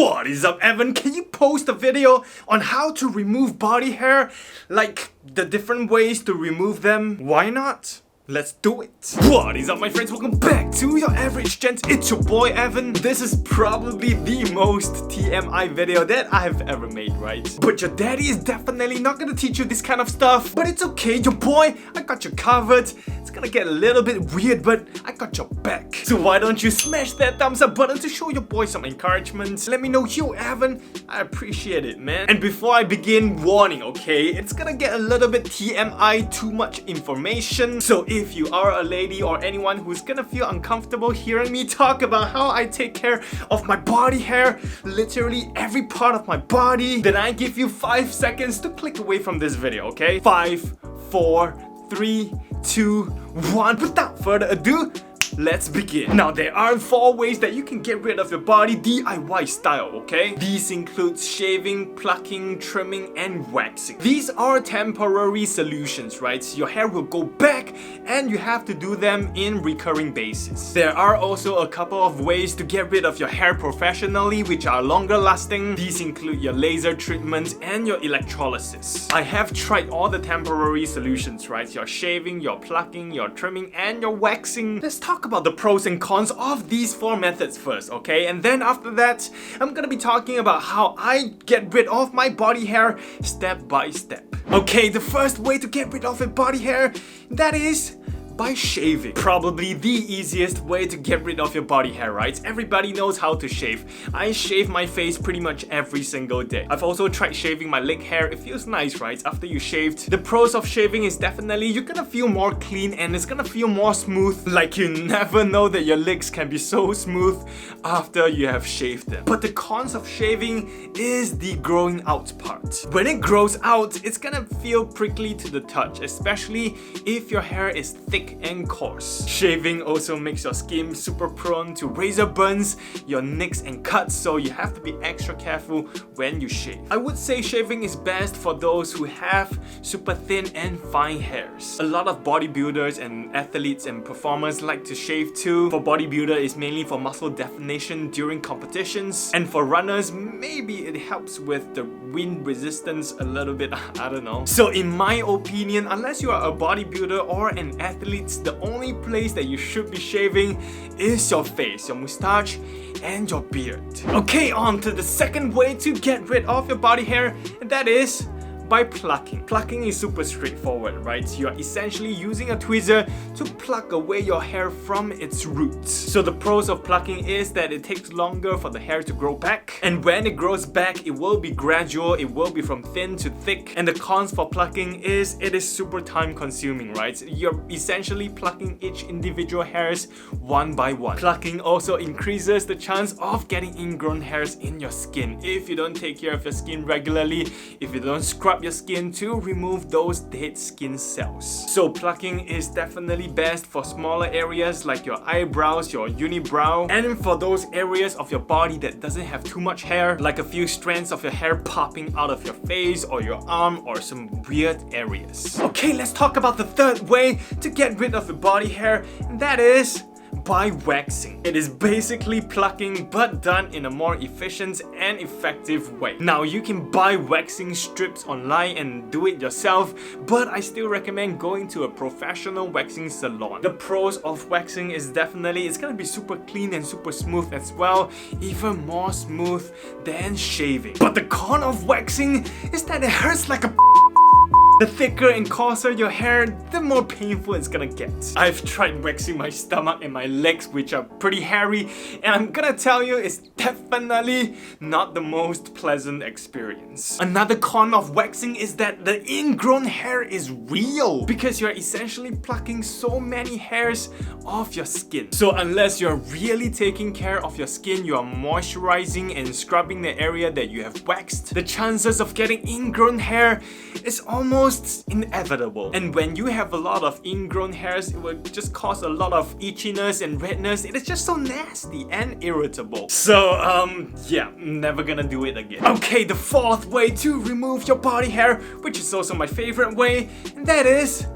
What is up, Evan? Can you post a video on how to remove body hair? Like the different ways to remove them? Why not? Let's do it! What is up, my friends? Welcome back to Your Average Gents. It's your boy Evan. This is probably the most TMI video that I've ever made, right? But your daddy is definitely not gonna teach you this kind of stuff. But it's okay, your boy, I got you covered. It's gonna get a little bit weird, but I got your back. So why don't you smash that thumbs up button to show your boy some encouragement? Let me know, yo Evan, I appreciate it, man. And before I begin, warning, okay? It's gonna get a little bit TMI, too much information. So if you are a lady or anyone who's gonna feel uncomfortable hearing me talk about how I take care of my body hair, literally every part of my body, then I give you 5 seconds to click away from this video, okay? 5, 4, 3, 2, 1. Without further ado, let's begin. Now, there are 4 ways that you can get rid of your body DIY style, okay? These include shaving, plucking, trimming, and waxing. These are temporary solutions, right? Your hair will go back and you have to do them in recurring basis. There are also a couple of ways to get rid of your hair professionally, which are longer lasting. These include your laser treatments and your electrolysis. I have tried all the temporary solutions, right? Your shaving, your plucking, your trimming, and your waxing. Let's talk about the pros and cons of these 4 methods first, okay? And then after that, I'm gonna be talking about how I get rid of my body hair step by step. Okay, the first way to get rid of your body hair, that is by shaving. Probably the easiest way to get rid of your body hair, right? Everybody knows how to shave. I shave my face pretty much every single day. I've also tried shaving my leg hair. It feels nice, right? After you shaved. The pros of shaving is definitely you're gonna feel more clean and it's gonna feel more smooth. Like you never know that your legs can be so smooth after you have shaved them. But the cons of shaving is the growing out part. When it grows out, it's gonna feel prickly to the touch, especially if your hair is thick and coarse. Shaving also makes your skin super prone to razor burns, your nicks and cuts, so you have to be extra careful when you shave. I would say shaving is best for those who have super thin and fine hairs. A lot of bodybuilders and athletes and performers like to shave too. For bodybuilder, it's mainly for muscle definition during competitions, and for runners, maybe it helps with the wind resistance a little bit, I don't know. So in my opinion, unless you are a bodybuilder or an athlete, the only place that you should be shaving is your face, your mustache, and your beard. Okay, on to the second way to get rid of your body hair, and that is by plucking. Plucking is super straightforward, right? You are essentially using a tweezer to pluck away your hair from its roots. So the pros of plucking is that it takes longer for the hair to grow back, and when it grows back, it will be gradual, it will be from thin to thick. And the cons for plucking is it is super time consuming, right? You're essentially plucking each individual hairs one by one. Plucking also increases the chance of getting ingrown hairs in your skin if you don't take care of your skin regularly, if you don't scrub your skin to remove those dead skin cells. So plucking is definitely best for smaller areas like your eyebrows, your unibrow, and for those areas of your body that doesn't have too much hair, like a few strands of your hair popping out of your face or your arm or some weird areas. Okay, let's talk about the third way to get rid of your body hair, and that is by waxing. It is basically plucking but done in a more efficient and effective way. Now, you can buy waxing strips online and do it yourself, but I still recommend going to a professional waxing salon. The pros of waxing is definitely it's gonna be super clean and super smooth as well, even more smooth than shaving. But the con of waxing is that it hurts like a The thicker and coarser your hair, the more painful it's gonna get. I've tried waxing my stomach and my legs, which are pretty hairy, and I'm gonna tell you, it's definitely not the most pleasant experience. Another con of waxing is that the ingrown hair is real, because you're essentially plucking so many hairs off your skin. So unless you're really taking care of your skin, you are moisturizing and scrubbing the area that you have waxed, the chances of getting ingrown hair is almost inevitable. And when you have a lot of ingrown hairs, it will just cause a lot of itchiness and redness. It is just so nasty and irritable. So yeah, never gonna do it again. Okay, the fourth way to remove your body hair, which is also my favorite way, and that is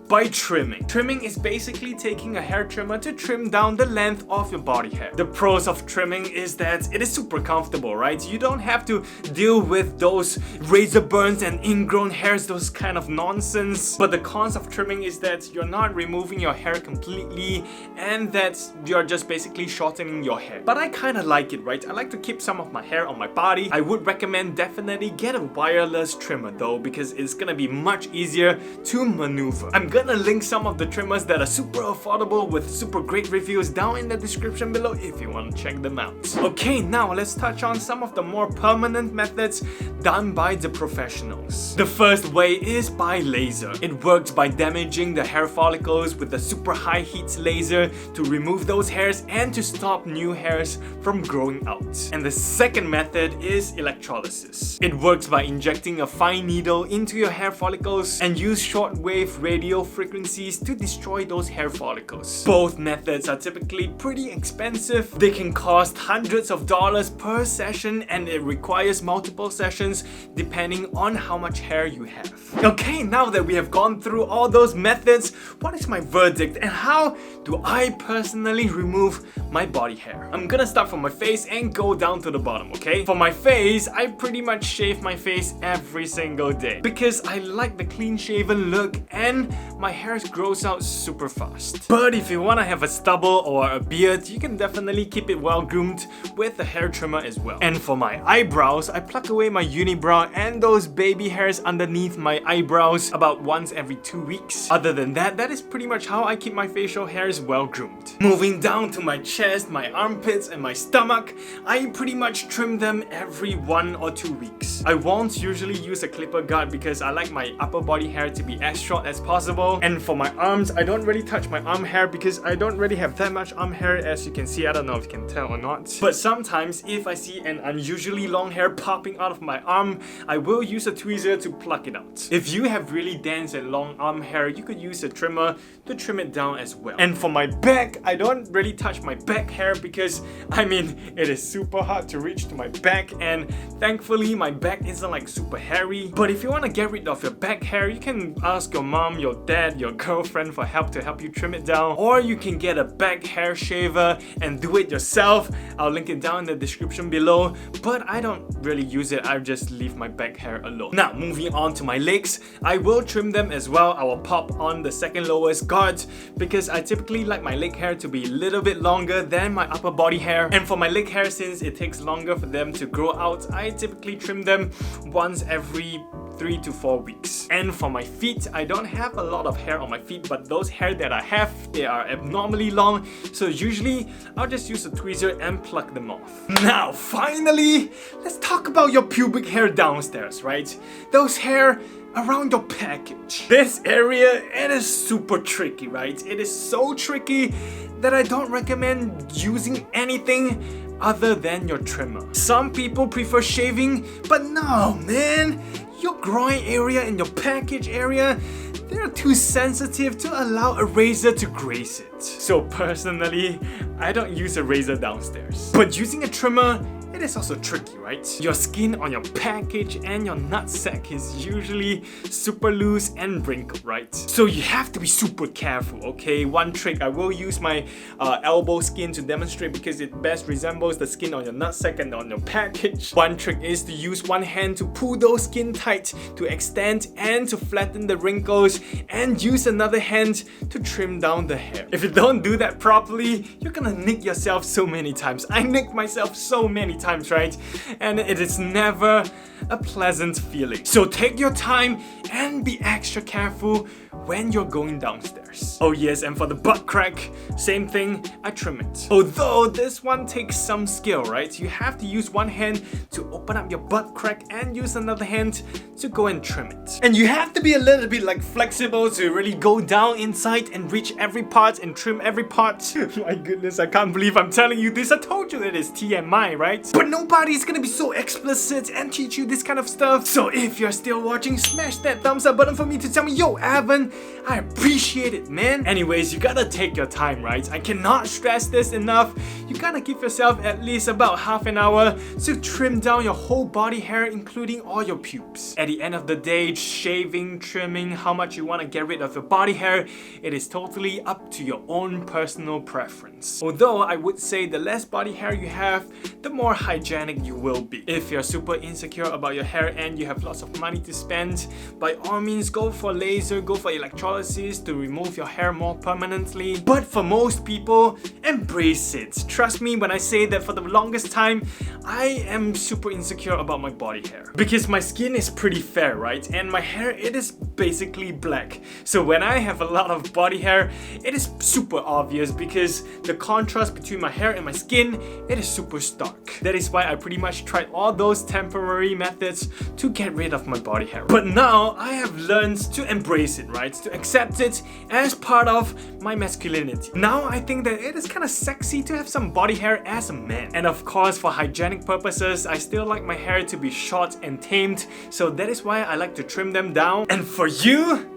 by trimming. Trimming is basically taking a hair trimmer to trim down the length of your body hair. The pros of trimming is that it is super comfortable, right? You don't have to deal with those razor burns and ingrown hairs, those kind of nonsense. But the cons of trimming is that you're not removing your hair completely and that you're just basically shortening your hair. But I kind of like it, right? I like to keep some of my hair on my body. I would recommend definitely get a wireless trimmer though, because it's gonna be much easier to maneuver. I'm gonna link some of the trimmers that are super affordable with super great reviews down in the description below if you want to check them out. Okay, now let's touch on some of the more permanent methods done by the professionals. The first way is by laser. It works by damaging the hair follicles with a super high heat laser to remove those hairs and to stop new hairs from growing out. And the second method is electrolysis. It works by injecting a fine needle into your hair follicles and use shortwave radio frequencies to destroy those hair follicles. Both methods are typically pretty expensive. They can cost hundreds of dollars per session and it requires multiple sessions depending on how much hair you have. Okay, now that we have gone through all those methods, what is my verdict and how do I personally remove my body hair? I'm gonna start from my face and go down to the bottom, okay? For my face, I pretty much shave my face every single day because I like the clean shaven look and my hair grows out super fast. But if you wanna have a stubble or a beard, you can definitely keep it well groomed with a hair trimmer as well. And for my eyebrows, I pluck away my unibrow and those baby hairs underneath my eyebrows about once every 2 weeks. Other than that, that is pretty much how I keep my facial hairs well groomed. Moving down to my chest, my armpits and my stomach, I pretty much trim them every 1 or 2 weeks. I won't usually use a clipper guard because I like my upper body hair to be as short as possible. And for my arms, I don't really touch my arm hair because I don't really have that much arm hair, as you can see. I don't know if you can tell or not. But sometimes if I see an unusually long hair popping out of my arm, I will use a tweezer to pluck it out. If you have really dense and long arm hair, you could use a trimmer to trim it down as well. And for my back, I don't really touch my back hair because I mean it is super hard to reach to my back, and thankfully my back isn't like super hairy. But if you want to get rid of your back hair, you can ask your mom, your dad, your girlfriend for help to help you trim it down, or you can get a back hair shaver and do it yourself. I'll link it down in the description below, but I don't really use it. I just leave my back hair alone. Now moving on to my legs, I will trim them as well. I will pop on the second lowest guard because I typically like my leg hair to be a little bit longer than my upper body hair. And for my leg hair, since it takes longer for them to grow out, I typically trim them once every 3 to 4 weeks. And for my feet, I don't have a lot of hair on my feet, but those hair that I have, they are abnormally long, so usually I'll just use a tweezer and pluck them off. Now finally, let's talk about your pubic hair downstairs, right? Those hair around your package. This area, it is super tricky, right? It is so tricky that I don't recommend using anything other than your trimmer. Some people prefer shaving, but no, man. Your groin area and your package area, they're too sensitive to allow a razor to graze it. So personally, I don't use a razor downstairs. But using a trimmer, it is also tricky, right? Your skin on your package and your nutsack is usually super loose and wrinkled, right? So you have to be super careful, okay? One trick, I will use my elbow skin to demonstrate because it best resembles the skin on your nutsack and on your package. One trick is to use one hand to pull those skin tight to extend and to flatten the wrinkles, and use another hand to trim down the hair. If you don't do that properly, you're gonna nick yourself so many times. I nicked myself so many times, right? And it is never a pleasant feeling. So take your time and be extra careful when you're going downstairs. Oh yes, and for the butt crack, same thing, I trim it. Although this one takes some skill, right? You have to use one hand to open up your butt crack and use another hand to go and trim it. And you have to be a little bit like flexible to really go down inside and reach every part and trim every part. My goodness, I can't believe I'm telling you this. I told you it is TMI, right? But nobody's gonna be so explicit and teach you this kind of stuff. So if you're still watching, smash that thumbs up button for me to tell me, yo, Evan, I appreciate it it, man. Anyways, you gotta take your time, right? I cannot stress this enough. You gotta give yourself at least about half an hour to trim down your whole body hair, including all your pubes. At the end of the day, shaving, trimming, how much you want to get rid of your body hair, it is totally up to your own personal preference. Although I would say the less body hair you have, the more hygienic you will be. If you're super insecure about your hair and you have lots of money to spend, by all means go for laser, go for electrolysis to remove your hair more permanently. But for most people, embrace it. Trust me when I say that for the longest time, I am super insecure about my body hair. Because my skin is pretty fair, right? And my hair, it is basically black. So when I have a lot of body hair, it is super obvious because the contrast between my hair and my skin, it is super stark. That is why I pretty much tried all those temporary methods to get rid of my body hair. But now I have learned to embrace it, right? To accept it as part of my masculinity. Now I think that it is kind of sexy to have some body hair as a man. And of course, for hygienic purposes, I still like my hair to be short and tamed, so that is why I like to trim them down. And for you,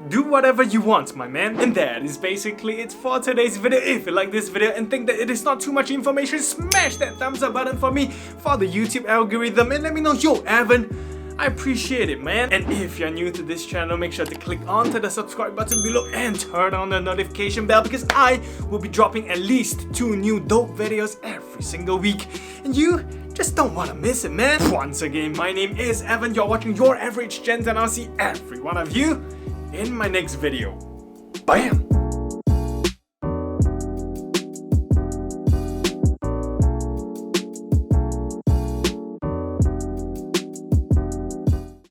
do whatever you want, my man. And that is basically it for today's video. If you like this video and think that it is not too much information, smash that thumbs up button for me for the YouTube algorithm and let me know, yo, Evan, I appreciate it, man. And if you're new to this channel, make sure to click onto the subscribe button below and turn on the notification bell because I will be dropping at least 2 new dope videos every single week. And you just don't want to miss it, man. Once again, my name is Evan. You're watching Your Average Gens and I'll see every one of you in my next video. Bam!